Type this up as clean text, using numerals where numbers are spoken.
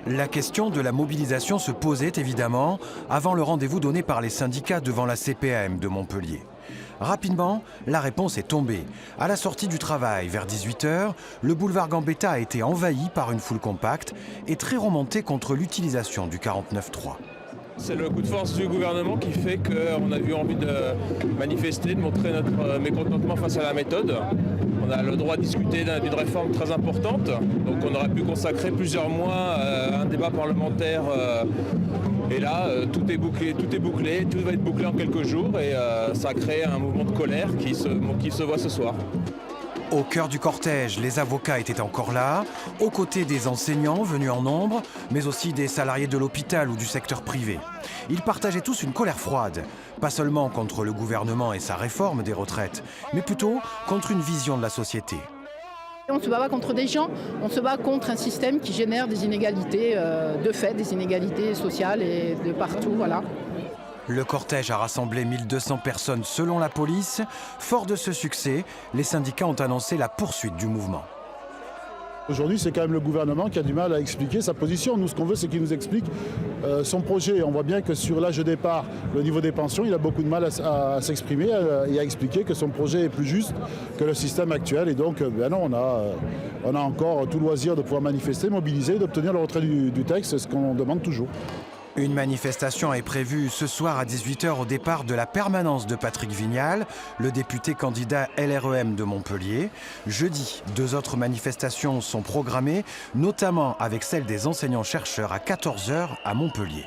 La question de la mobilisation se posait évidemment avant le rendez-vous donné par les syndicats devant la CPAM de Montpellier. Rapidement, la réponse est tombée. À la sortie du travail, vers 18 h, le boulevard Gambetta a été envahi par une foule compacte et très remontée contre l'utilisation du 49.3. C'est le coup de force du gouvernement qui fait qu'on a eu envie de manifester, de montrer notre mécontentement face à la méthode. On a le droit de discuter d'une réforme très importante, donc on aurait pu consacrer plusieurs mois à un débat parlementaire. Et là, tout est bouclé, tout va être bouclé en quelques jours et ça crée un mouvement de colère qui se voit ce soir. Au cœur du cortège, les avocats étaient encore là, aux côtés des enseignants venus en nombre, mais aussi des salariés de l'hôpital ou du secteur privé. Ils partageaient tous une colère froide, pas seulement contre le gouvernement et sa réforme des retraites, mais plutôt contre une vision de la société. On ne se bat pas contre des gens, on se bat contre un système qui génère des inégalités de fait, des inégalités sociales et de partout, voilà. Le cortège a rassemblé 1200 personnes selon la police. Fort de ce succès, les syndicats ont annoncé la poursuite du mouvement. Aujourd'hui, c'est quand même le gouvernement qui a du mal à expliquer sa position. Nous, ce qu'on veut, c'est qu'il nous explique son projet. On voit bien que sur l'âge de départ, le niveau des pensions, il a beaucoup de mal à s'exprimer et à expliquer que son projet est plus juste que le système actuel. Et donc, non, on a encore tout loisir de pouvoir manifester, mobiliser, d'obtenir le retrait du texte, c'est ce qu'on demande toujours. Une manifestation est prévue ce soir à 18 h au départ de la permanence de Patrick Vignal, le député candidat LREM de Montpellier. Jeudi, 2 autres manifestations sont programmées, notamment avec celle des enseignants-chercheurs à 14 h à Montpellier.